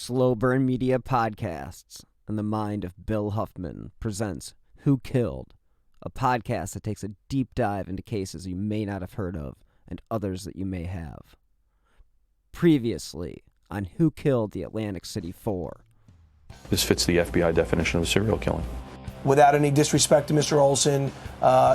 Slow Burn Media Podcasts and the mind of Bill Huffman presents Who Killed, a podcast that takes a deep dive into cases you may not have heard of and others that you may have. Previously on Who Killed the Atlantic City Four. This fits the FBI definition of a serial killing. Without any disrespect to Mr. Olsen,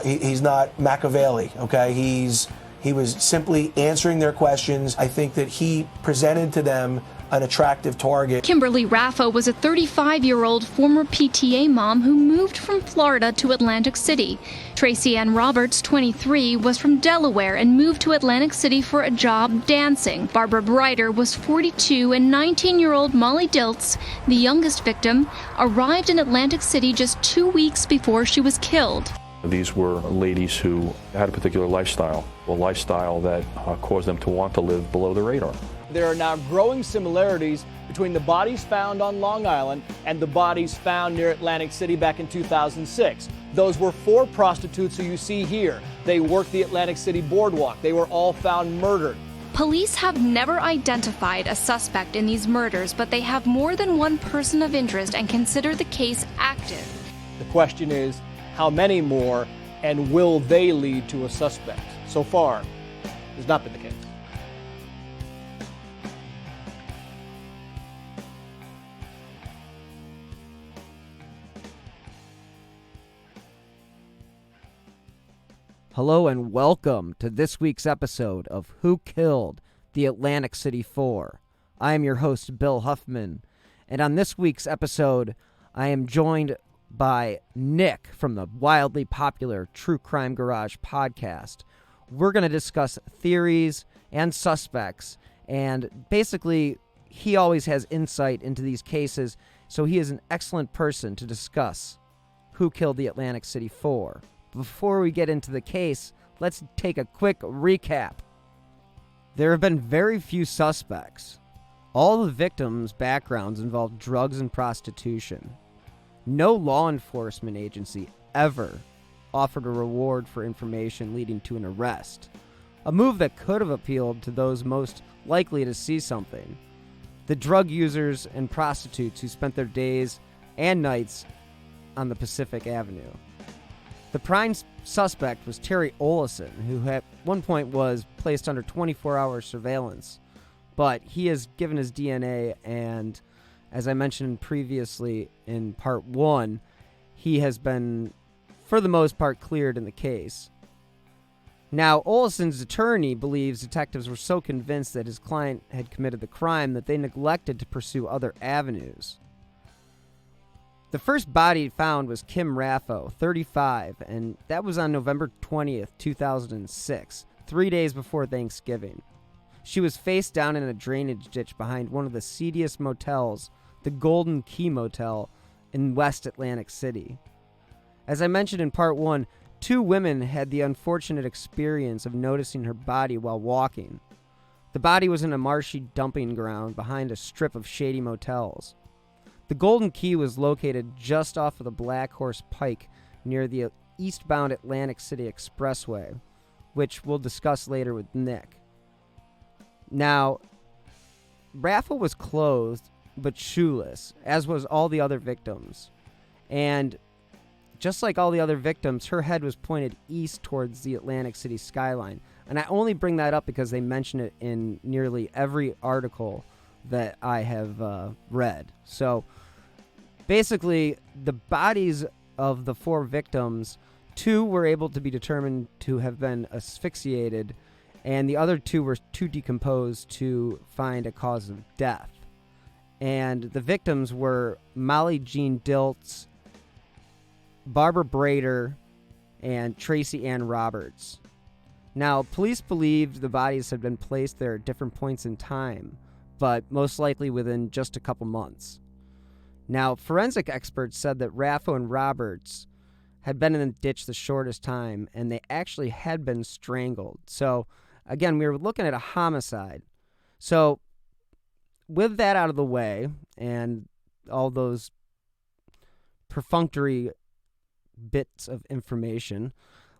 he's not Machiavelli, okay? He was simply answering their questions. I think that he presented to them an attractive target. Kimberly Roth was a 35-year-old former PTA mom who moved from Florida to Atlantic City. Tracy Ann Roberts, 23, was from Delaware and moved to Atlantic City for a job dancing. Barbara Brighter was 42, and 19-year-old Molly Diltz, the youngest victim, arrived in Atlantic City just 2 weeks before she was killed. These were ladies who had a particular lifestyle, a lifestyle that caused them to want to live below the radar. There are now growing similarities between the bodies found on Long Island and the bodies found near Atlantic City back in 2006. Those were 4 prostitutes who you see here. They worked the Atlantic City boardwalk. They were all found murdered. Police have never identified a suspect in these murders, but they have more than one person of interest and consider the case active. The question is, how many more, and will they lead to a suspect? So far, has not been the case. Hello and welcome to this week's episode of Who Killed the Atlantic City Four. I am your host, Bill Huffman, and on this week's episode, I am joined by Nick from the wildly popular True Crime Garage podcast. We're going to discuss theories and suspects, and basically, he always has insight into these cases, so he is an excellent person to discuss Who Killed the Atlantic City Four. Before we get into the case, let's take a quick recap. There have been very few suspects. All the victims' backgrounds involved drugs and prostitution. No law enforcement agency ever offered a reward for information leading to an arrest, a move that could have appealed to those most likely to see something, the drug users and prostitutes who spent their days and nights on the Pacific Avenue. The prime suspect was Terry Olsen, who at one point was placed under 24-hour surveillance, but he has given his DNA, and as I mentioned previously in part 1, he has been, for the most part, cleared in the case. Now, Olsen's attorney believes detectives were so convinced that his client had committed the crime that they neglected to pursue other avenues. The first body found was Kim Raffo, 35, and that was on November 20th, 2006, 3 days before Thanksgiving. She was face down in a drainage ditch behind one of the seediest motels, the Golden Key Motel in West Atlantic City. As I mentioned in part 1, 2 women had the unfortunate experience of noticing her body while walking. The body was in a marshy dumping ground behind a strip of shady motels. The Golden Key was located just off of the Black Horse Pike near the eastbound Atlantic City Expressway, which we'll discuss later with Nick. Now, Raffle was clothed but shoeless, as was all the other victims. And just like all the other victims, her head was pointed east towards the Atlantic City skyline. And I only bring that up because they mention it in nearly every article that I have read. So basically, the bodies of the 4 victims, 2 were able to be determined to have been asphyxiated, and the other 2 were too decomposed to find a cause of death. And the victims were Molly Jean Diltz, Barbara Brighter, and Tracy Ann Roberts. Now, police believed the bodies had been placed there at different points in time, but most likely within just a couple months. Now, forensic experts said that Raffo and Roberts had been in the ditch the shortest time, and they actually had been strangled. So, again, we were looking at a homicide. So, with that out of the way, and all those perfunctory bits of information,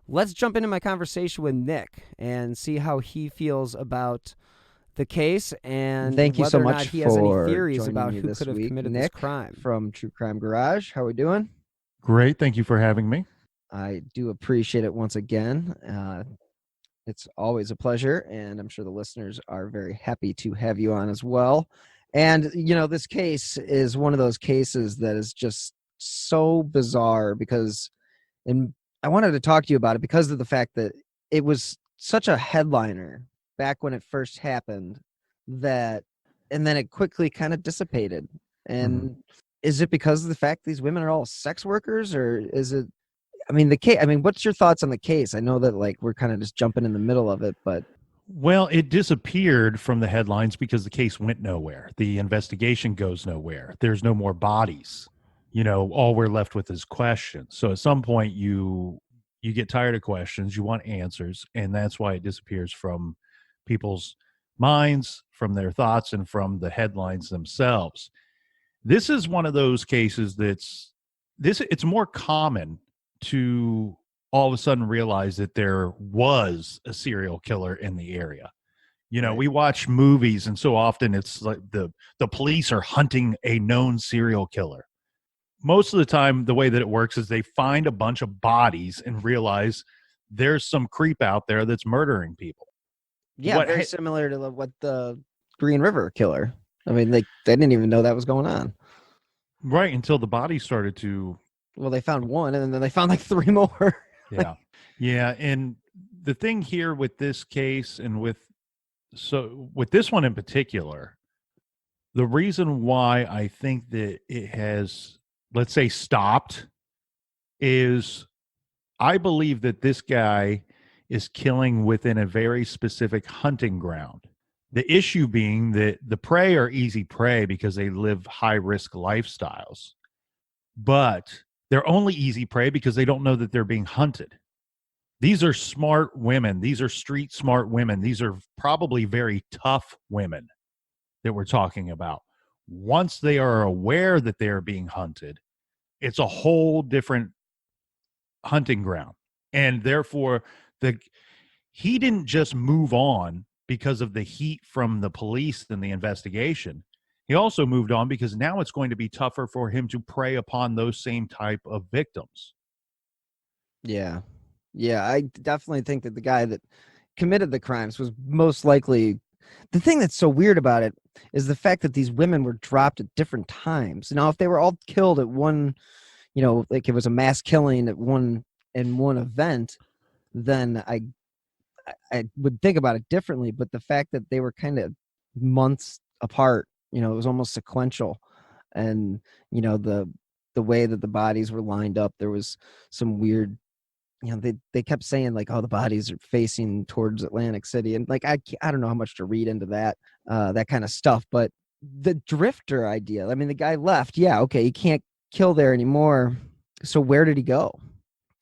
let's jump into my conversation with Nick and see how he feels about the case and Thank you whether so or not much he has any for theories joining about me who this could have week. committed this Nick crime. from True Crime Garage. How are we doing? Great. Thank you for having me. I do appreciate it once again. It's always a pleasure, and I'm sure the listeners are very happy to have you on as well. And, you know, this case is one of those cases that is just so bizarre because, and I wanted to talk to you about it because of the fact that it was such a headliner back when it first happened and then it quickly kind of dissipated. And is it because of the fact these women are all sex workers, or is it, I mean, the case, I mean, what's your thoughts on the case? I know that like we're kind of just jumping in the middle of it, but Well, it disappeared from the headlines because the case went nowhere. The investigation goes nowhere. There's no more bodies. You know, all we're left with is questions. So at some point you get tired of questions, you want answers, and that's why it disappears from people's minds, from their thoughts, and from the headlines themselves. This is one of those cases it's more common to all of a sudden realize that there was a serial killer in the area. You know, Right. we watch movies and so often it's like the police are hunting a known serial killer. Most of the time the way that it works is they find a bunch of bodies and realize there's some creep out there that's murdering people. yeah, What very ha- similar to what the Green River killer. I mean, they didn't even know that was going on. Right, until the bodies started to Well, they found one, and then they found like 3 more. yeah. Yeah, and the thing here with this case and with this one in particular, the reason why I think that it has, let's say, stopped is I believe that this guy is killing within a very specific hunting ground. The issue being that the prey are easy prey because they live high risk lifestyles, but they're only easy prey because they don't know that they're being hunted. These are smart women. These are street smart women. These are probably very tough women that we're talking about. Once they are aware that they are being hunted, it's a whole different hunting ground. And therefore, he didn't just move on because of the heat from the police and the investigation. He also moved on because now it's going to be tougher for him to prey upon those same type of victims. Yeah. Yeah, I definitely think that the guy that committed the crimes was most likely. The thing that's so weird about it is the fact that these women were dropped at different times. Now, if they were all killed at one, you know, like it was a mass killing in one event, then I would think about it differently. But the fact that they were kind of months apart, you know, it was almost sequential, and you know the way that the bodies were lined up, there was some weird. You know, they kept saying like, "Oh, the bodies are facing towards Atlantic City," and like I don't know how much to read into that kind of stuff. But the drifter idea, I mean, the guy left. Yeah, okay, he can't kill there anymore. So where did he go?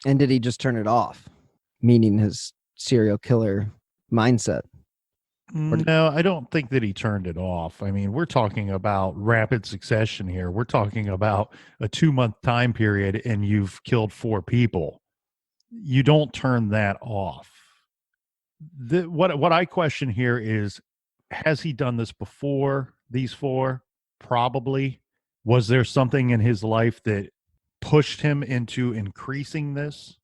And did he just turn it off? Meaning his serial killer mindset. No, I don't think that he turned it off. I mean, we're talking about rapid succession here. We're talking about a 2-month time period and you've killed 4 people. You don't turn that off. What I question here is, has he done this before, these 4? Probably. Was there something in his life that pushed him into increasing this?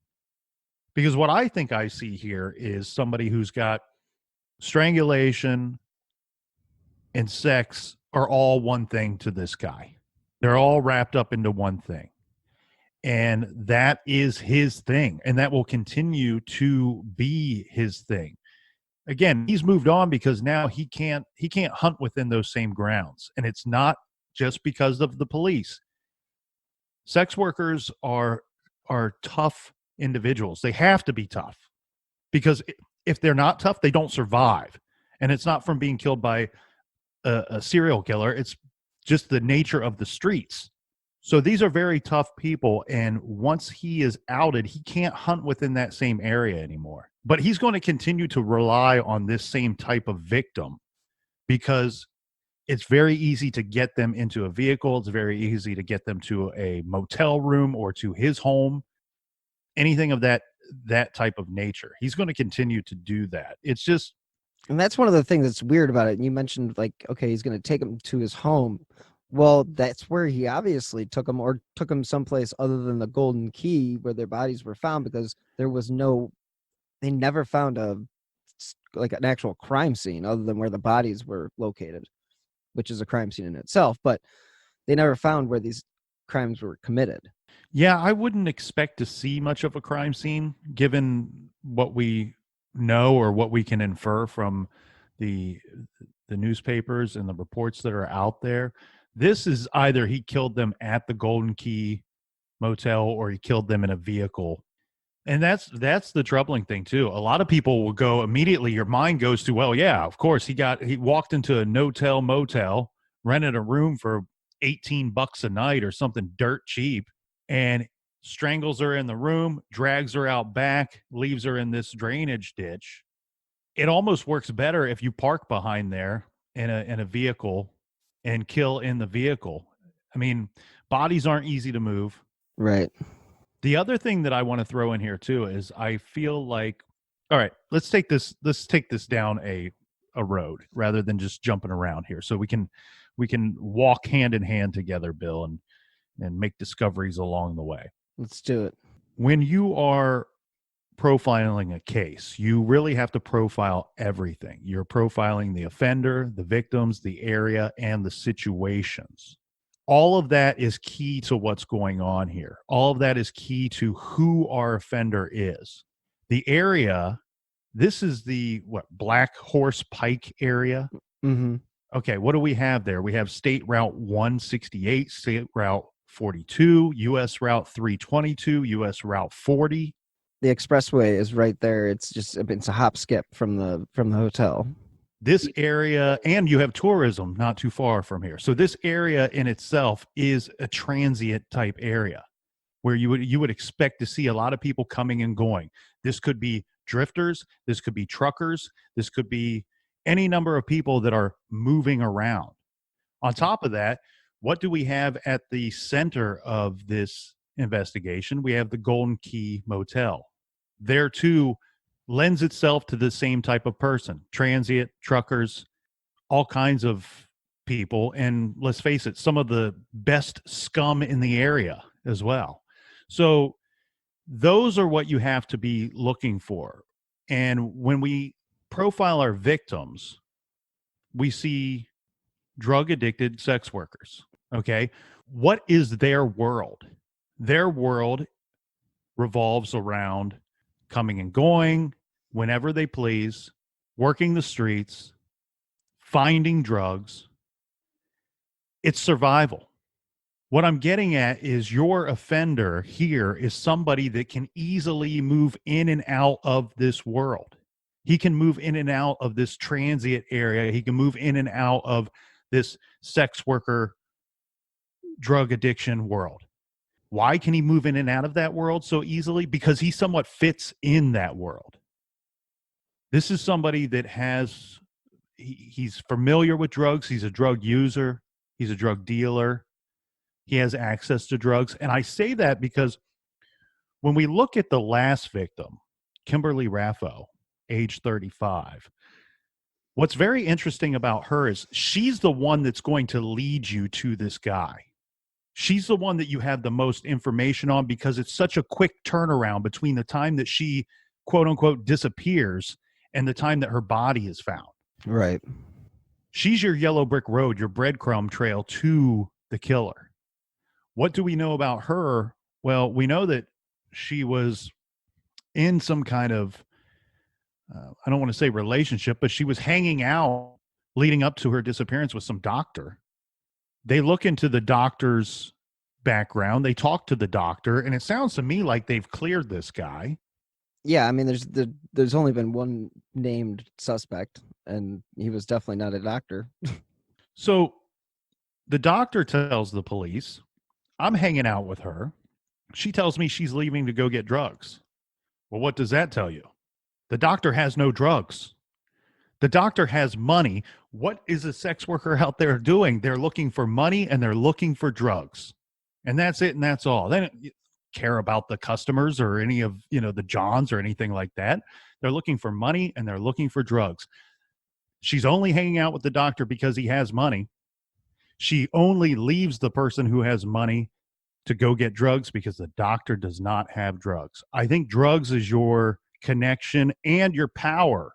Because what I think I see here is somebody who's got strangulation and sex are all one thing to this guy. They're all wrapped up into one thing. And that is his thing. And that will continue to be his thing. Again, he's moved on because now he can't hunt within those same grounds. And it's not just because of the police. Sex workers are tough individuals. They have to be tough because if they're not tough, they don't survive. And it's not from being killed by a serial killer. It's just the nature of the streets. So these are very tough people. And once he is outed, he can't hunt within that same area anymore. But he's going to continue to rely on this same type of victim because it's very easy to get them into a vehicle. It's very easy to get them to a motel room or to his home, anything of that type of nature. He's going to continue to do that. It's just And that's one of the things that's weird about it. And you mentioned, like, okay, he's going to take him to his home. Well, that's where he obviously took him, or took him someplace other than the Golden Key where their bodies were found, because they never found like an actual crime scene other than where the bodies were located, which is a crime scene in itself. But they never found where these crimes were committed. Yeah, I wouldn't expect to see much of a crime scene given what we know or what we can infer from the newspapers and the reports that are out there. This is either he killed them at the Golden Key Motel or he killed them in a vehicle. And that's the troubling thing too. A lot of people will go immediately, your mind goes to, well, yeah, of course he walked into a no-tell motel, rented a room for $18 a night or something dirt cheap, and strangles her in the room, drags her out back, leaves her in this drainage ditch. It almost works better if you park behind there in a vehicle and kill in the vehicle. I mean, bodies aren't easy to move. Right. The other thing that I want to throw in here too is I feel like, all right, let's take this down a road rather than just jumping around here. So we can walk hand in hand together, Bill, and make discoveries along the way. Let's do it. When you are profiling a case, you really have to profile everything. You're profiling the offender, the victims, the area, and the situations. All of that is key to what's going on here. All of that is key to who our offender is. The area, this is the Black Horse Pike area. Mm-hmm. Okay, what do we have there? We have State Route 168, State Route 42, U.S. Route 322, U.S. Route 40. The expressway is right there. It's a hop skip from the hotel. This area, and you have tourism not too far from here. So this area in itself is a transient type area where you would expect to see a lot of people coming and going. This could be drifters, this could be truckers, this could be any number of people that are moving around. On top of that, what do we have at the center of this investigation? We have the Golden Key Motel. There too lends itself to the same type of person, transient, truckers, all kinds of people. And let's face it, some of the best scum in the area as well. So those are what you have to be looking for. And when we profile our victims, we see drug addicted sex workers. Okay. What is their world? Their world revolves around coming and going whenever they please, working the streets, finding drugs. It's survival. What I'm getting at is your offender here is somebody that can easily move in and out of this world. He can move in and out of this transient area. He can move in and out of this sex worker, drug addiction world. Why can he move in and out of that world so easily? Because he somewhat fits in that world. This is somebody that he's familiar with drugs. He's a drug user. He's a drug dealer. He has access to drugs. And I say that because when we look at the last victim, Kimberly Roth, age 35, what's very interesting about her is she's the one that's going to lead you to this guy. She's the one that you have the most information on because it's such a quick turnaround between the time that she, quote unquote, disappears and the time that her body is found. Right. She's your yellow brick road, your breadcrumb trail to the killer. What do we know about her? Well, we know that she was in some kind of, I don't want to say relationship, but she was hanging out leading up to her disappearance with some doctor. They look into the doctor's background. They talk to the doctor, and it sounds to me like they've cleared this guy. Yeah, I mean, there's only been one named suspect, and he was definitely not a doctor. So the doctor tells the police, I'm hanging out with her. She tells me she's leaving to go get drugs. Well, what does that tell you? The doctor has no drugs. The doctor has money. What is a sex worker out there doing? They're looking for money and they're looking for drugs. And that's it and that's all. They don't care about the customers or any of, the Johns or anything like that. They're looking for money and they're looking for drugs. She's only hanging out with the doctor because he has money. She only leaves the person who has money to go get drugs because the doctor does not have drugs. I think drugs is your connection and your power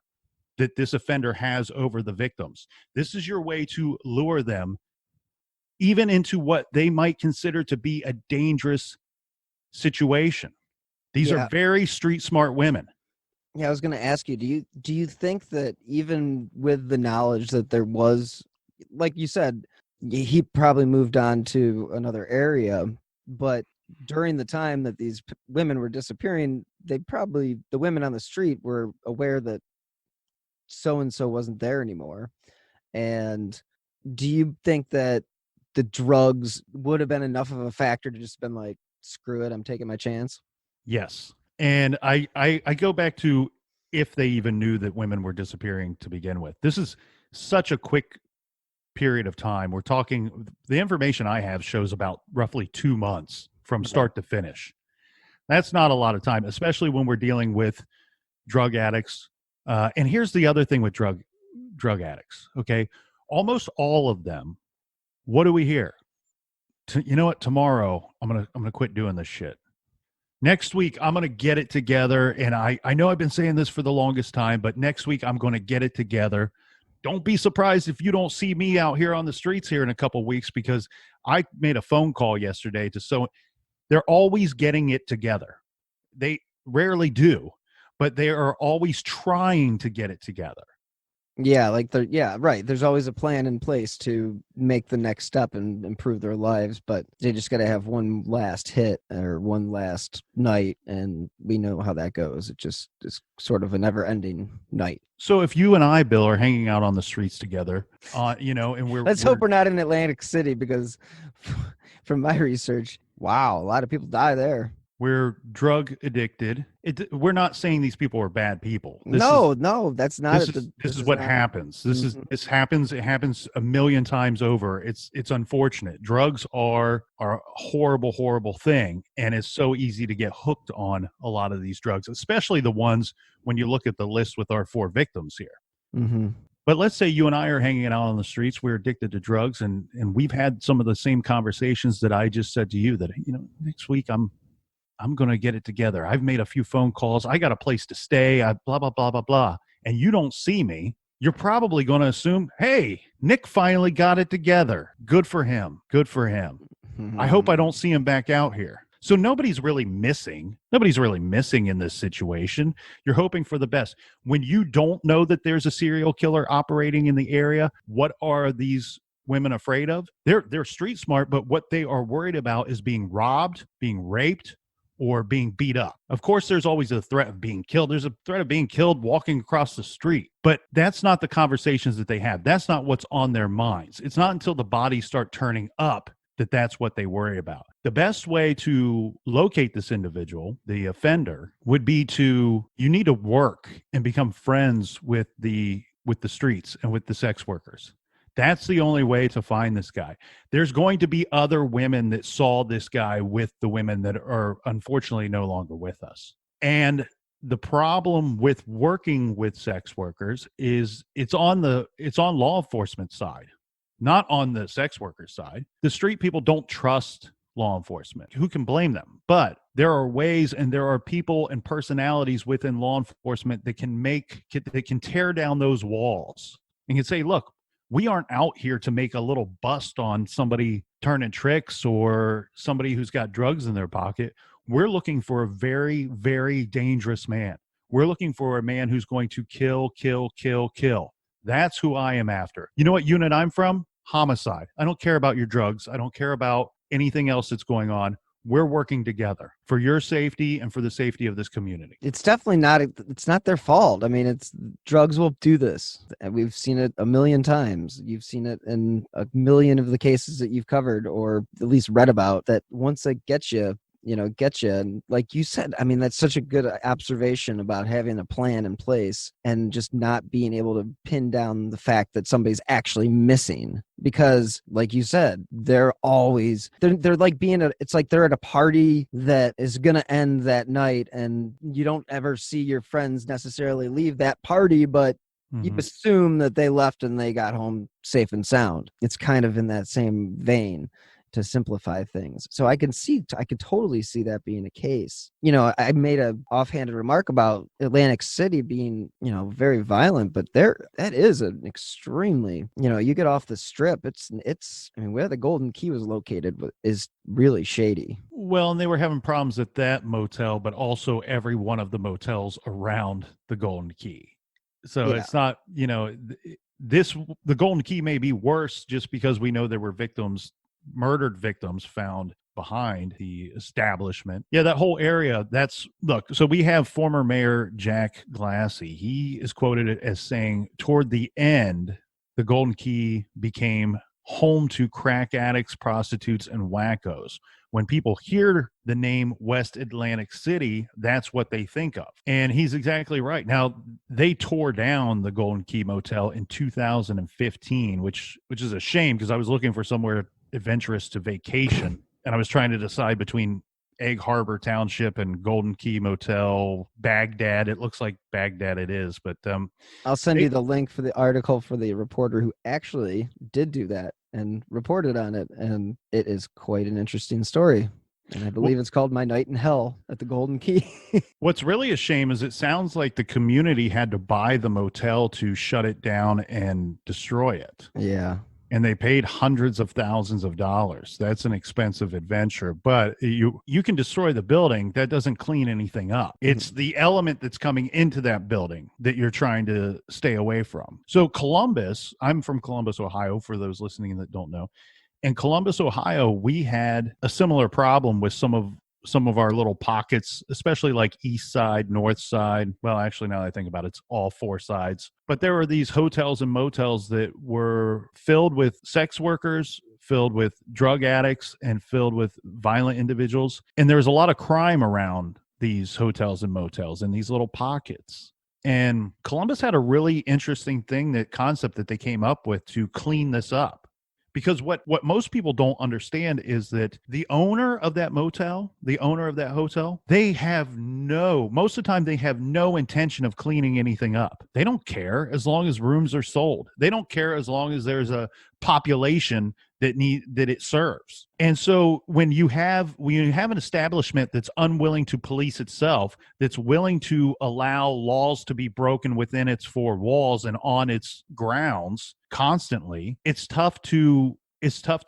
that this offender has over the victims. This is your way to lure them even into what they might consider to be a dangerous situation. These are very street smart women. Yeah, I was going to ask you, do you think that even with the knowledge that there was, like you said, he probably moved on to another area, but during the time that these women were disappearing, the women on the street were aware that so-and-so wasn't there anymore. And do you think that the drugs would have been enough of a factor to just been like, screw it, I'm taking my chance? Yes. And I go back to if they even knew that women were disappearing to begin with. This is such a quick period of time. We're talking, the information I have shows about roughly 2 months from start to finish. That's not a lot of time, especially when we're dealing with drug addicts. And here's the other thing with drug addicts. Okay. Almost all of them, what do we hear? You know what? Tomorrow I'm going to quit doing this shit. Next week, I'm going to get it together. And I know I've been saying this for the longest time, but next week I'm going to get it together. Don't be surprised if you don't see me out here on the streets here in a couple of weeks, because I made a phone call yesterday they're always getting it together. They rarely do, but they are always trying to get it together. Yeah, right. There's always a plan in place to make the next step and improve their lives, but they just got to have one last hit or one last night, and we know how that goes. It just is sort of a never-ending night. So if you and I, Bill, are hanging out on the streets together, and let's hope we're not in Atlantic City, because from my research, wow, a lot of people die there. We're drug addicted. We're not saying these people are bad people. No, that's not. This is what happens. This happens. It happens a million times over. It's unfortunate. Drugs are a horrible, horrible thing, and it's so easy to get hooked on a lot of these drugs, especially the ones when you look at the list with our 4 victims here. Mm-hmm. But let's say you and I are hanging out on the streets. We're addicted to drugs, and we've had some of the same conversations that I just said to you. That next week I'm going to get it together. I've made a few phone calls. I got a place to stay. Blah, blah, blah, blah, blah. And you don't see me. You're probably going to assume, hey, Nick finally got it together. Good for him. Good for him. Mm-hmm. I hope I don't see him back out here. So nobody's really missing. Nobody's really missing in this situation. You're hoping for the best. When you don't know that there's a serial killer operating in the area, what are these women afraid of? They're street smart, but what they are worried about is being robbed, being raped, or being beat up. Of course, there's always a threat of being killed. There's a threat of being killed walking across the street. But that's not the conversations that they have. That's not what's on their minds. It's not until the bodies start turning up that that's what they worry about. The best way to locate this individual, the offender, would be you need to work and become friends with the streets and with the sex workers. That's the only way to find this guy. There's going to be other women that saw this guy with the women that are unfortunately no longer with us. And the problem with working with sex workers is it's on law enforcement side, not on the sex worker side. The street people don't trust law enforcement. Who can blame them? But there are ways, and there are people and personalities within law enforcement that can tear down those walls and can say, look, we aren't out here to make a little bust on somebody turning tricks or somebody who's got drugs in their pocket. We're looking for a very, very dangerous man. We're looking for a man who's going to kill, kill, kill, kill. That's who I am after. You know what unit I'm from? Homicide. I don't care about your drugs. I don't care about anything else that's going on. We're working together for your safety and for the safety of this community. It's definitely it's not their fault. I mean, drugs will do this. And we've seen it a million times. You've seen it in a million of the cases that you've covered, or at least read about, that once they get you. And like you said, I mean, that's such a good observation about having a plan in place and just not being able to pin down the fact that somebody's actually missing. Because like you said, they're like it's like they're at a party that is going to end that night, and you don't ever see your friends necessarily leave that party, but you Mhm. assume that they left and they got home safe and sound. It's kind of in that same vein to simplify things. So I could totally see that being a case. I made a offhanded remark about Atlantic City being, very violent, but that is an extremely, you get off the strip, I mean, where the Golden Key was located is really shady. Well, and they were having problems at that motel, but also every one of the motels around the Golden Key. So Yeah. it's not, the Golden Key may be worse just because we know there were murdered victims found behind the establishment. Yeah, that whole area, so we have former Mayor Jack Glassy. He is quoted as saying, toward the end, the Golden Key became home to crack addicts, prostitutes, and wackos. When people hear the name West Atlantic City, that's what they think of. And he's exactly right. Now, they tore down the Golden Key Motel in 2015, which is a shame because I was looking for somewhere adventurous to vacation, and I was trying to decide between Egg Harbor Township and Golden Key Motel, Baghdad. It looks like Baghdad it is, but I'll send you the link for the article for the reporter who actually did do that and reported on it, and it is quite an interesting story. And I believe it's called My Night in Hell at the Golden Key. What's really a shame is it sounds like the community had to buy the motel to shut it down and destroy it. Yeah. And they paid hundreds of thousands of dollars. That's an expensive adventure, but you can destroy the building. That doesn't clean anything up. It's the element that's coming into that building that you're trying to stay away from. So Columbus, I'm from Columbus, Ohio, for those listening that don't know. In Columbus, Ohio, we had a similar problem with some of our little pockets, especially like east side, north side. Well, actually, now that I think about it, it's all four sides. But there were these hotels and motels that were filled with sex workers, filled with drug addicts, and filled with violent individuals. And there was a lot of crime around these hotels and motels in these little pockets. And Columbus had a really interesting concept that they came up with to clean this up. Because what most people don't understand is that the owner of that motel, the owner of that hotel, most of the time they have no intention of cleaning anything up. They don't care as long as rooms are sold. They don't care as long as there's a population that it serves. And so when you have an establishment that's unwilling to police itself, that's willing to allow laws to be broken within its four walls and on its grounds constantly, it's tough to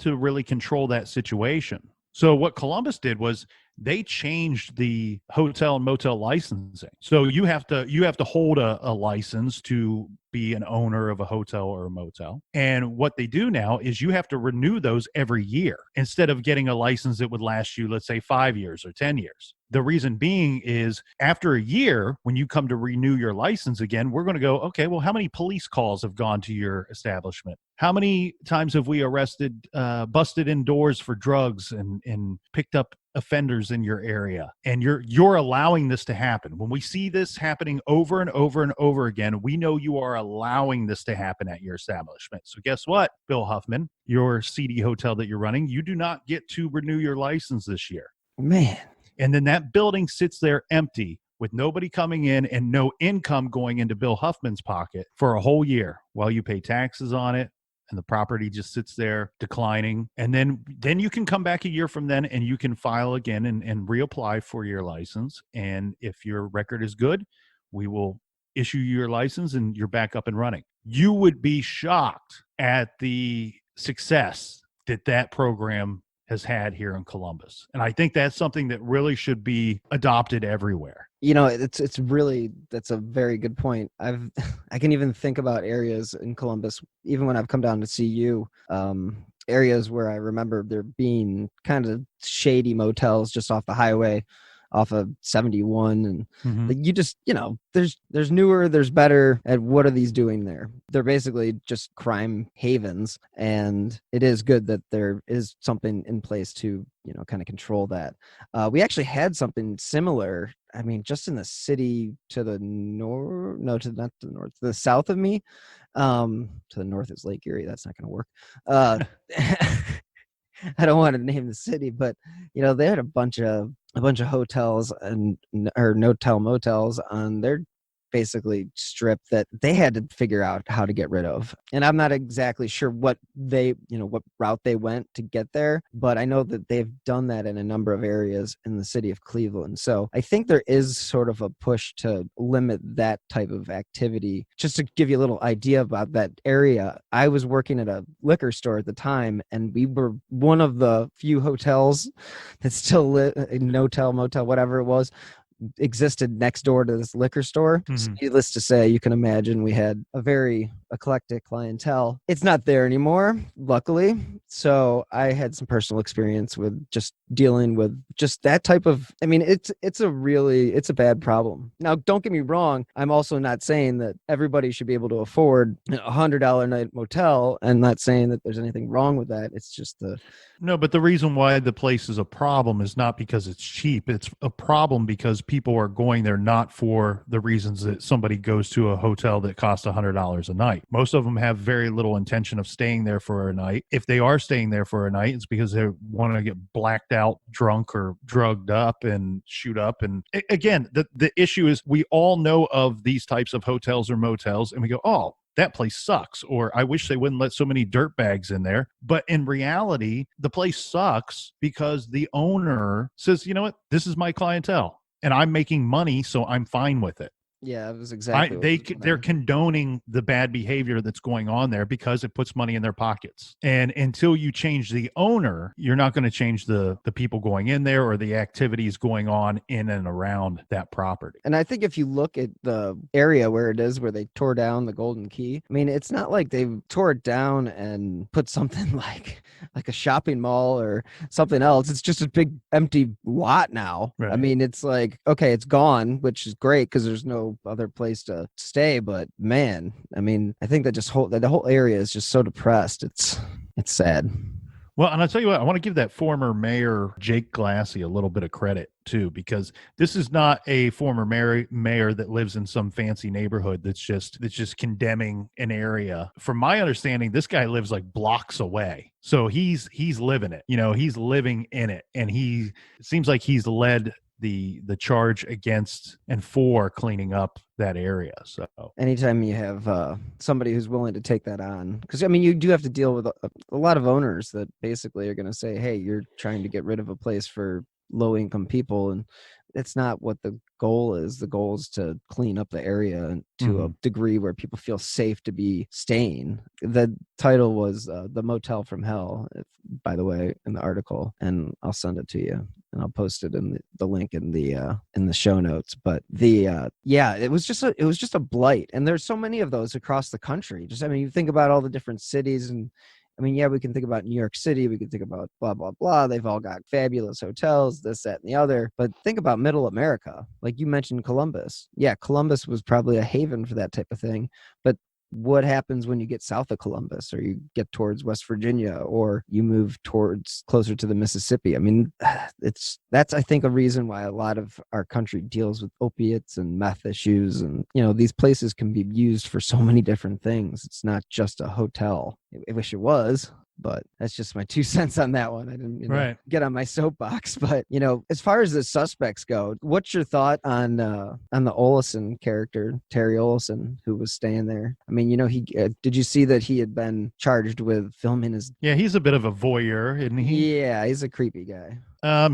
really control that situation. So what Columbus did was they changed the hotel and motel licensing. So you have to hold a license to be an owner of a hotel or a motel. And what they do now is you have to renew those every year instead of getting a license that would last you, let's say, 5 years or 10 years. The reason being is after a year, when you come to renew your license again, we're going to go, okay, well, how many police calls have gone to your establishment? How many times have we busted in doors for drugs and picked up offenders in your area? And you're allowing this to happen. When we see this happening over and over and over again, we know you are allowing this to happen at your establishment. So guess what, Bill Huffman, your seedy hotel that you're running, you do not get to renew your license this year. Man. And then that building sits there empty with nobody coming in and no income going into Bill Huffman's pocket for a whole year while you pay taxes on it. And the property just sits there declining. And then you can come back a year from then and you can file again and reapply for your license. And if your record is good, we will issue you your license and you're back up and running. You would be shocked at the success that program has had here in Columbus. And I think that's something that really should be adopted everywhere. That's a very good point. I can even think about areas in Columbus, even when I've come down to see you, areas where I remember there being kind of shady motels just off the highway, off of 71, and you just, there's newer, there's better. And what are these doing there? They're basically just crime havens, and it is good that there is something in place to, kind of control that. We actually had something similar. I mean, just in the city to the north, not to the north, to the south of me. To the north is Lake Erie. That's not going to work. I don't want to name the city, but they had a bunch of hotels or no-tell motels on their basically strip that they had to figure out how to get rid of. And I'm not exactly sure what what route they went to get there, but I know that they've done that in a number of areas in the city of Cleveland. So I think there is sort of a push to limit that type of activity. Just to give you a little idea about that area, I was working at a liquor store at the time, and we were one of the few hotels that still Notel, motel, whatever it was, existed next door to this liquor store. So needless to say, you can imagine we had a very eclectic clientele. It's not there anymore, luckily. So I had some personal experience with just dealing with just that type of, I mean, it's a bad problem. Now, don't get me wrong. I'm also not saying that everybody should be able to afford $100 a night motel, and not saying that there's anything wrong with that. It's just No, but the reason why the place is a problem is not because it's cheap. It's a problem because people are going there not for the reasons that somebody goes to a hotel that costs $100 a night. Most of them have very little intention of staying there for a night. If they are staying there for a night, it's because they want to get blacked out, drunk, or drugged up and shoot up. And again, the issue is we all know of these types of hotels or motels, and we go, oh, that place sucks, or I wish they wouldn't let so many dirt bags in there. But in reality, the place sucks because the owner says, you know what, this is my clientele and I'm making money, so I'm fine with it. Yeah, it was exactly. They're condoning the bad behavior that's going on there because it puts money in their pockets. And until you change the owner, you're not going to change the people going in there or the activities going on in and around that property. And I think if you look at the area where it is, where they tore down the Golden Key, I mean, it's not like they tore it down and put something like a shopping mall or something else. It's just a big empty lot now. Right. I mean, it's like, okay, it's gone, which is great because there's no other place to stay, but man, I mean, I think that the whole area is just so depressed. It's sad. Well, and I'll tell you what, I want to give that former mayor, Jake Glassy, a little bit of credit too, because this is not a former mayor that lives in some fancy neighborhood that's just condemning an area. From my understanding, this guy lives like blocks away. So he's living it, he's living in it. And it seems like he's led the charge against and for cleaning up that area. So anytime you have somebody who's willing to take that on, because I mean, you do have to deal with a lot of owners that basically are going to say, hey, you're trying to get rid of a place for low income people, and it's not what the goal is. The goal is to clean up the area to a degree where people feel safe to be staying. The title was The Motel from Hell, by the way, in the article, and I'll send it to you and I'll post it in the link in the show notes. But it was just a blight, and there's so many of those across the country. I mean, you think about all the different cities, and I mean, yeah, we can think about New York City. We can think about blah, blah, blah. They've all got fabulous hotels, this, that, and the other. But think about middle America. Like you mentioned Columbus. Yeah, Columbus was probably a haven for that type of thing. But what happens when you get south of Columbus, or you get towards West Virginia, or you move towards closer to the Mississippi? I mean, that's I think a reason why a lot of our country deals with opiates and meth issues. And, these places can be used for so many different things. It's not just a hotel. I wish it was, but that's just my 2 cents on that one. I didn't get on my soapbox, but as far as the suspects go, what's your thought on the Olsen character, Terry Olsen, who was staying there? I mean, he did you see that he had been charged with filming his? Yeah, he's a bit of a voyeur, isn't he? Yeah, he's a creepy guy.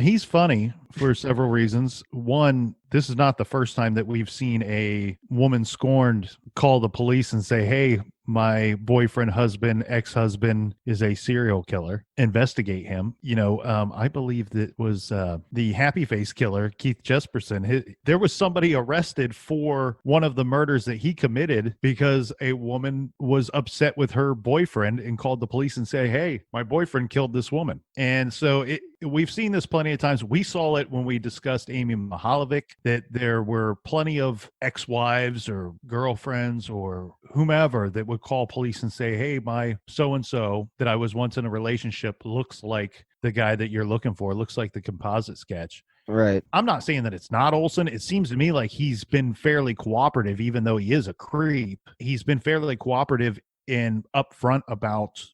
He's funny for several reasons. One, this is not the first time that we've seen a woman scorned call the police and say, hey, my boyfriend, husband, ex-husband is a serial killer. Investigate him. I believe that was the Happy Face killer, Keith Jesperson. There was somebody arrested for one of the murders that he committed because a woman was upset with her boyfriend and called the police and said, hey, my boyfriend killed this woman. And so we've seen this plenty of times. We saw it when we discussed Amy Mahalovic, that there were plenty of ex-wives or girlfriends or whomever that would call police and say, hey, my so-and-so that I was once in a relationship looks like the guy that you're looking for, looks like the composite sketch. Right. I'm not saying that it's not Olsen. It seems to me like he's been fairly cooperative, even though he is a creep. He's been fairly cooperative and upfront about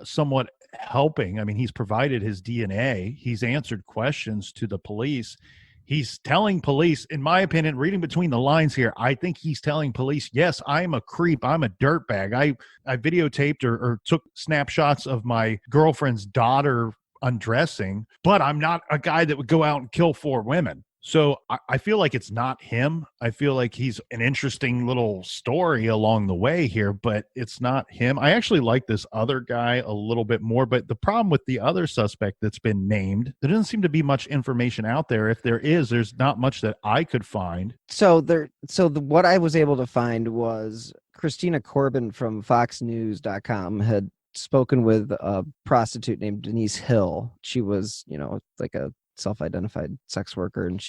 somewhat helping. I mean, he's provided his DNA. He's answered questions to the police. He's telling police, in my opinion, reading between the lines here, I think he's telling police, yes, I'm a creep. I'm a dirtbag. I videotaped or took snapshots of my girlfriend's daughter undressing, but I'm not a guy that would go out and kill 4 women. So I feel like it's not him. I feel like he's an interesting little story along the way here, but it's not him. I actually like this other guy a little bit more, but the problem with the other suspect that's been named, there doesn't seem to be much information out there. If there is, there's not much that I could find. What I was able to find was Christina Corbin from FoxNews.com had spoken with a prostitute named Denise Hill. She was, like a self-identified sex worker, and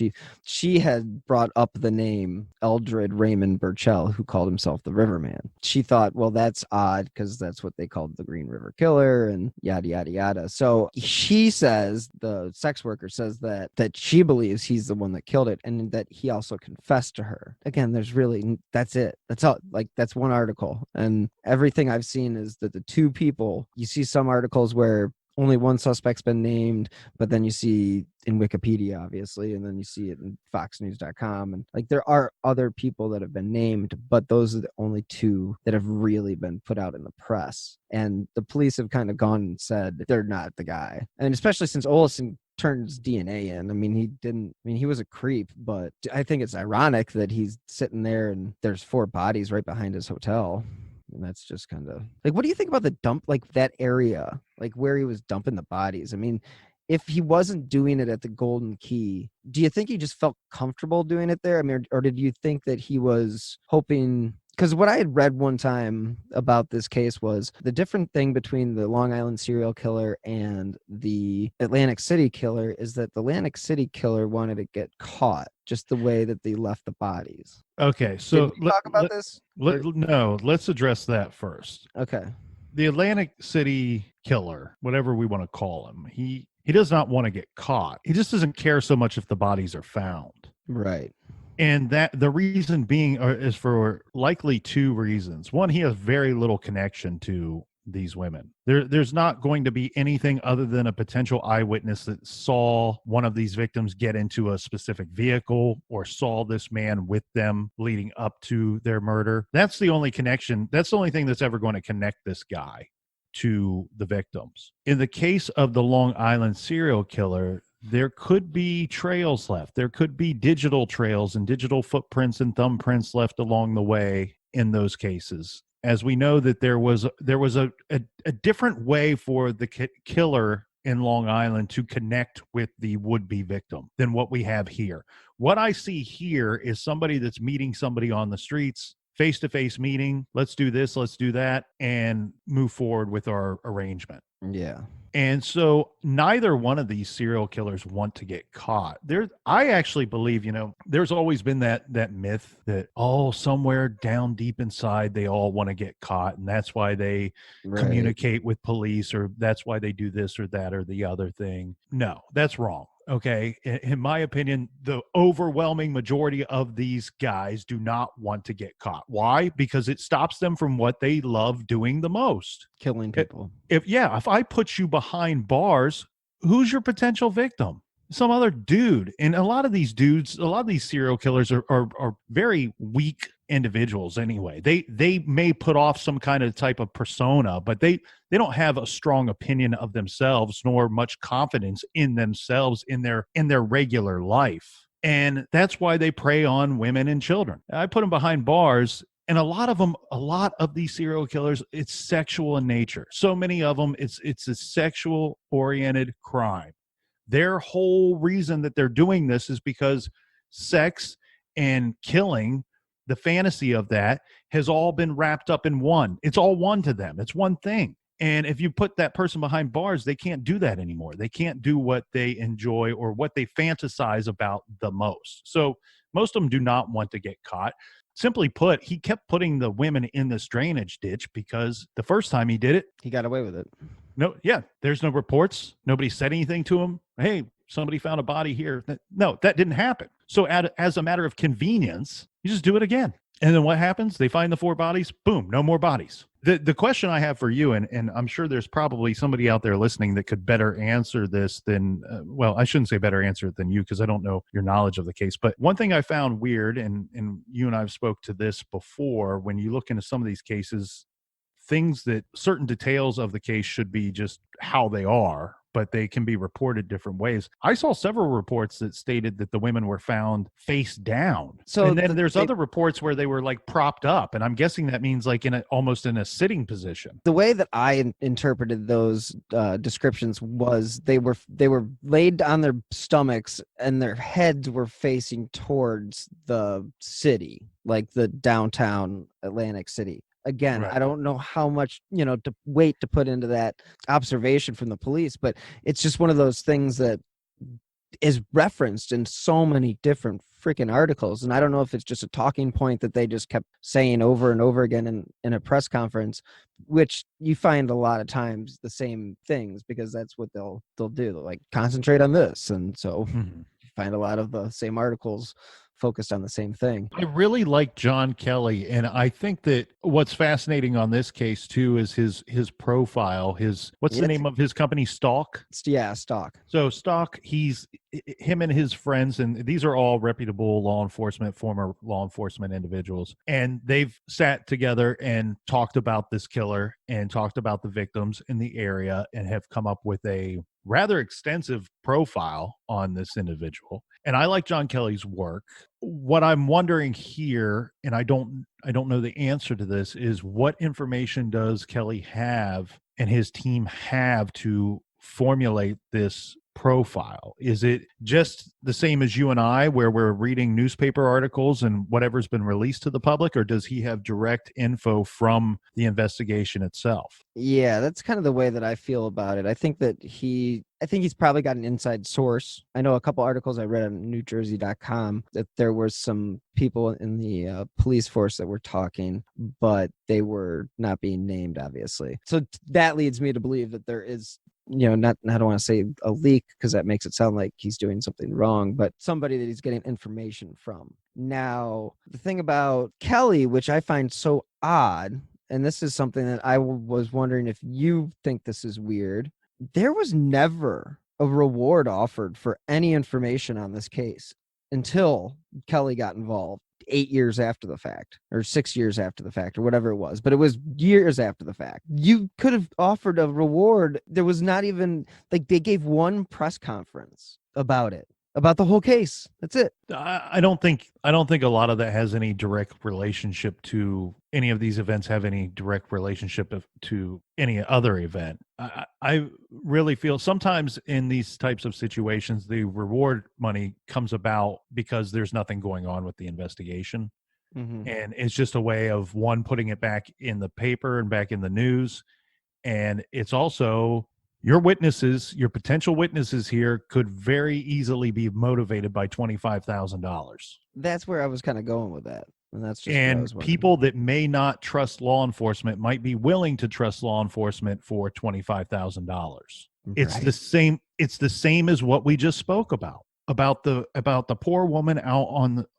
she had brought up the name Eldred Raymond Burchell, who called himself the Riverman. She thought, well, that's odd because that's what they called the Green River Killer and yada yada yada. So she says, the sex worker says that she believes he's the one that killed it, and that he also confessed to her. Again, that's it. That's all. Like, that's one article, and everything I've seen is that the 2 people, you see some articles where only one suspect's been named, but then you see in Wikipedia, obviously, and then you see it in foxnews.com. And like, there are other people that have been named, but those are the only 2 that have really been put out in the press. And the police have kind of gone and said they're not the guy. And especially since Olsen turns DNA in. He was a creep, but I think it's ironic that he's sitting there and there's 4 bodies right behind his hotel. And that's just kind of like, what do you think about the dump, like that area, like where he was dumping the bodies? I mean, if he wasn't doing it at the Golden Key, do you think he just felt comfortable doing it there? I mean, or did you think that he was hoping? Because what I had read one time about this case was the different thing between the Long Island serial killer and the Atlantic City killer is that the Atlantic City killer wanted to get caught, just the way that they left the bodies. Okay, so Did we talk about this? No, let's address that first. Okay. The Atlantic City killer, whatever we want to call him, he does not want to get caught. He just doesn't care so much if the bodies are found. Right. And that the reason being is for likely 2 reasons. One, he has very little connection to these women. There's not going to be anything other than a potential eyewitness that saw one of these victims get into a specific vehicle or saw this man with them leading up to their murder. That's the only connection. That's the only thing that's ever going to connect this guy to the victims. In the case of the Long Island serial killer, there could be trails left. There could be digital trails and digital footprints and thumbprints left along the way in those cases. As we know that there was a different way for the killer in Long Island to connect with the would-be victim than what we have here. What I see here is somebody that's meeting somebody on the streets, face-to-face meeting, let's do this, let's do that, and move forward with our arrangement. Yeah. And so neither one of these serial killers want to get caught. I actually believe, there's always been that myth that, somewhere down deep inside, they all want to get caught. And that's why they communicate with police, or that's why they do this or that or the other thing. No, that's wrong. Okay. In my opinion, the overwhelming majority of these guys do not want to get caught. Why? Because it stops them from what they love doing the most. Killing people. If I put you behind bars, who's your potential victim? Some other dude. And a lot of these serial killers are very weak individuals anyway. They may put off some kind of type of persona, but they don't have a strong opinion of themselves, nor much confidence in themselves in their regular life. And that's why they prey on women and children. I put them behind bars, and a lot of these serial killers, it's sexual in nature. So many of them, it's a sexual oriented crime. Their whole reason that they're doing this is because sex and killing, the fantasy of that, has all been wrapped up in one. It's all one to them. It's one thing. And if you put that person behind bars, they can't do that anymore. They can't do what they enjoy or what they fantasize about the most. So most of them do not want to get caught. Simply put, he kept putting the women in this drainage ditch because the first time he did it, he got away with it. No, yeah, there's no reports. Nobody said anything to him. Hey, somebody found a body here. No, that didn't happen. So as a matter of convenience, you just do it again. And then what happens? They find the 4 bodies. Boom, no more bodies. The question I have for you, and I'm sure there's probably somebody out there listening that could better answer this than, well, I shouldn't say better answer it than you, because I don't know your knowledge of the case. But one thing I found weird, and you and I have spoke to this before, when you look into some of these cases, things that certain details of the case should be just how they are, but they can be reported different ways. I saw several reports that stated that the women were found face down. So and then there's other reports where they were like propped up. And I'm guessing that means like almost in a sitting position. The way that I interpreted those descriptions was they were laid on their stomachs and their heads were facing towards the city, like the downtown Atlantic City. Again, Right. I don't know how much, to wait to put into that observation from the police, but it's just one of those things that is referenced in so many different freaking articles. And I don't know if it's just a talking point that they just kept saying over and over again in a press conference, which you find a lot of times the same things, because that's what they'll do. They'll like concentrate on this. And so you find a lot of the same articles focused on the same thing. I really like John Kelly, and I think that what's fascinating on this case too is his profile. What's the name of his company? Stalk. Yeah, Stalk. So Stalk, him and his friends, and these are all reputable former law enforcement individuals, and they've sat together and talked about this killer and talked about the victims in the area and have come up with a rather extensive profile on this individual. And I like John Kelly's work. What I'm wondering here, and I don't know the answer to this, is what information does Kelly have and his team have to formulate this profile? Is it just the same as you and I, where we're reading newspaper articles and whatever's been released to the public, or does he have direct info from the investigation itself? Yeah, that's kind of the way that I feel about it. I think he's probably got an inside source. I know a couple articles I read on NewJersey.com that there were some people in the police force that were talking, but they were not being named, obviously. So that leads me to believe that there is, not, I don't want to say a leak because that makes it sound like he's doing something wrong, but somebody that he's getting information from. Now, the thing about Kelly, which I find so odd, and this is something that I was wondering if you think this is weird, there was never a reward offered for any information on this case until Kelly got involved 8 years after the fact, or 6 years after the fact, or whatever it was, but it was years after the fact. You could have offered a reward. There was not even, like, they gave one press conference about it, about the whole case. That's it. I don't think a lot of that has any direct relationship to any of these events, have any direct relationship to any other event. I really feel sometimes in these types of situations, the reward money comes about because there's nothing going on with the investigation. Mm-hmm. And it's just a way of one, putting it back in the paper and back in the news. And it's also your witnesses, your potential witnesses here could very easily be motivated by $25,000. That's where I was kind of going with that. And that's just And people that may not trust law enforcement might be willing to trust law enforcement for $25,000. It's the same. It's the same as what we just spoke about the poor woman out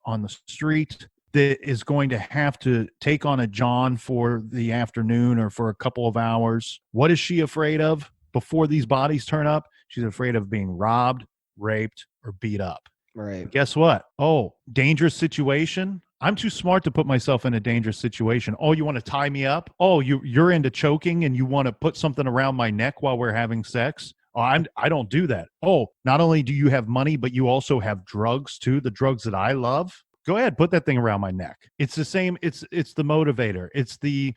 on the street that is going to have to take on a John for the afternoon or for a couple of hours. What is she afraid of before these bodies turn up? She's afraid of being robbed, raped, or beat up. Right. Guess what? Oh, dangerous situation. I'm too smart to put myself in a dangerous situation. Oh, you want to tie me up? Oh, you're into choking and you want to put something around my neck while we're having sex? Oh, I don't do that. Oh, not only do you have money, but you also have drugs too, the drugs that I love. Go ahead, put that thing around my neck. It's the same. It's the motivator. It's the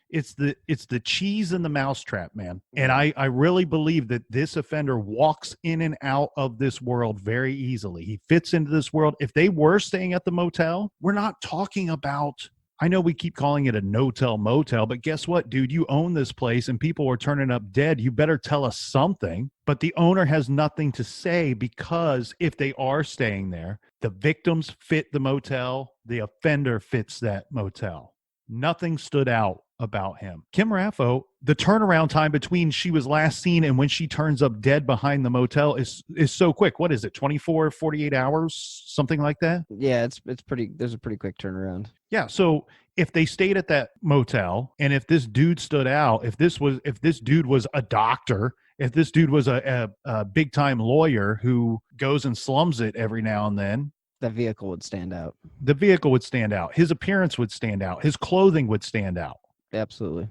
cheese in the mousetrap, man. And I really believe that this offender walks in and out of this world very easily. He fits into this world. If they were staying at the motel, we're not talking about, I know we keep calling it a no-tell motel, but guess what, dude? You own this place and people are turning up dead. You better tell us something. But the owner has nothing to say, because if they are staying there, the victims fit the motel, the offender fits that motel. Nothing stood out about him. Kim Raffo, the turnaround time between she was last seen and when she turns up dead behind the motel is so quick. What is it? 24, 48 hours, something like that? Yeah, it's pretty. There's a pretty quick turnaround. Yeah. So if they stayed at that motel, and if this dude stood out, if this dude was a doctor, if this dude was a big time lawyer who goes and slums it every now and then, the vehicle would stand out. The vehicle would stand out. His appearance would stand out. His clothing would stand out. Absolutely.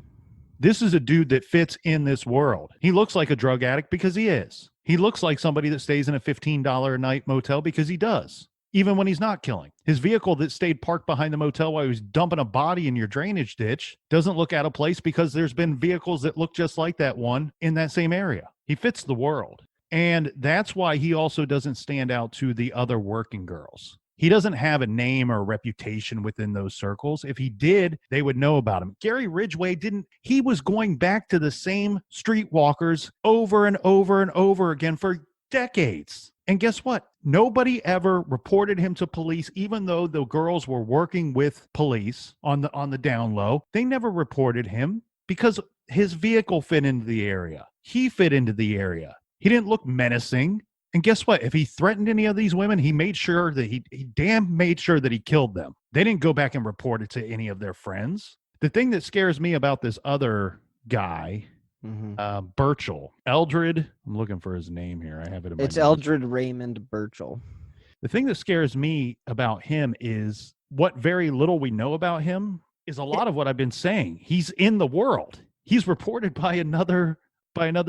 This is a dude that fits in this world. He looks like a drug addict because he is. He looks like somebody that stays in a $15 a night motel because he does, even when he's not killing. His vehicle that stayed parked behind the motel while he was dumping a body in your drainage ditch doesn't look out of place because there's been vehicles that look just like that one in that same area. He fits the world. And that's why he also doesn't stand out to the other working girls. He doesn't have a name or a reputation within those circles. If he did, they would know about him. Gary Ridgway didn't. He was going back to the same streetwalkers over and over and over again for decades. And guess what? Nobody ever reported him to police, even though the girls were working with police on the down low. They never reported him because his vehicle fit into the area. He fit into the area. He didn't look menacing. And guess what? If he threatened any of these women, he made sure that he made sure that he killed them. They didn't go back and report it to any of their friends. The thing that scares me about this other guy, Burchell, Eldred, I'm looking for his name here. I have it in my It's notes. Eldred Raymond Burchell. The thing that scares me about him is what very little we know about him is a lot of what I've been saying. He's in the world. He's reported by another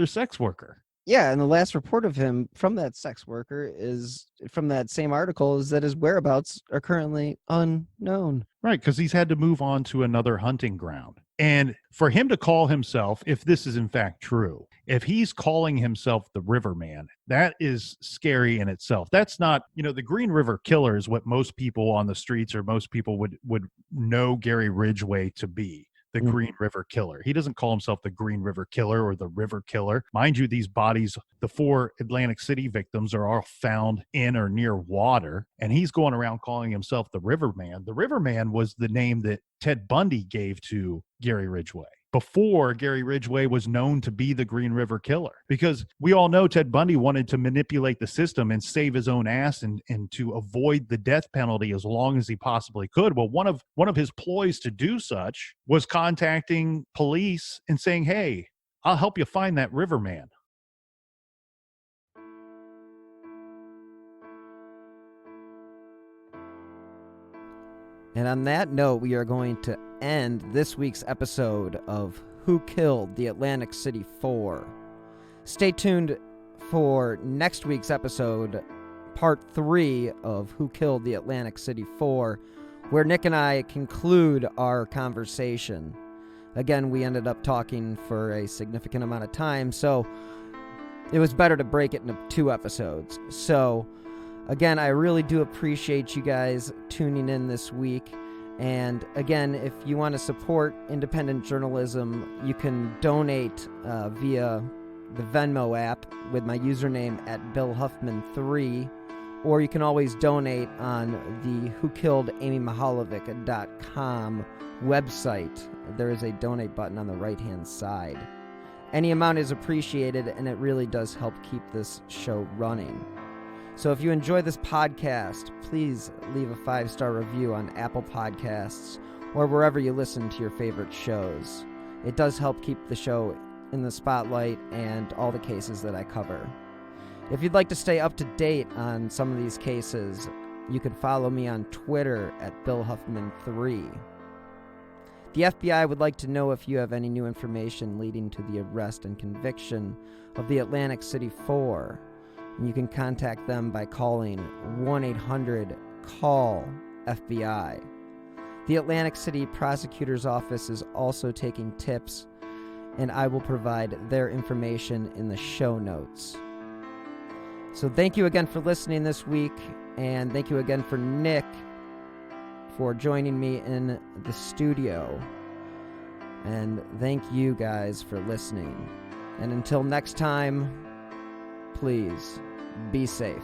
sex worker. Yeah, and the last report of him from that sex worker is from that same article is that his whereabouts are currently unknown. Right, because he's had to move on to another hunting ground. And for him to call himself, if this is in fact true, if he's calling himself the Riverman, that is scary in itself. That's not, the Green River Killer is what most people on the streets or most people would know Gary Ridgway to be. The Green River Killer. He doesn't call himself the Green River Killer or the River Killer. Mind you, these bodies, the 4 Atlantic City victims, are all found in or near water, and he's going around calling himself the Riverman. The Riverman was the name that Ted Bundy gave to Gary Ridgway before Gary Ridgway was known to be the Green River Killer, because we all know Ted Bundy wanted to manipulate the system and save his own ass and to avoid the death penalty as long as he possibly could. Well, one of his ploys to do such was contacting police and saying, "Hey, I'll help you find that Riverman." And on that note, we are going to end this week's episode of Who Killed the Atlantic City 4. Stay tuned for next week's episode, part 3 of Who Killed the Atlantic City 4, where Nick and I conclude our conversation. Again, we ended up talking for a significant amount of time, so it was better to break it into 2 episodes. So again, I really do appreciate you guys tuning in this week. And again, if you want to support independent journalism, you can donate via the Venmo app with my username at BillHuffman3, or you can always donate on the WhoKilledAmyMihalovic.com website. There is a donate button on the right-hand side. Any amount is appreciated, and it really does help keep this show running. So if you enjoy this podcast, please leave a 5-star review on Apple Podcasts or wherever you listen to your favorite shows. It does help keep the show in the spotlight and all the cases that I cover. If you'd like to stay up to date on some of these cases, you can follow me on Twitter at BillHuffman3. The FBI would like to know if you have any new information leading to the arrest and conviction of the Atlantic City 4. And you can contact them by calling 1-800-CALL-FBI. The Atlantic City Prosecutor's Office is also taking tips, and I will provide their information in the show notes. So thank you again for listening this week, and thank you again for Nick for joining me in the studio. And thank you guys for listening. And until next time, please be safe.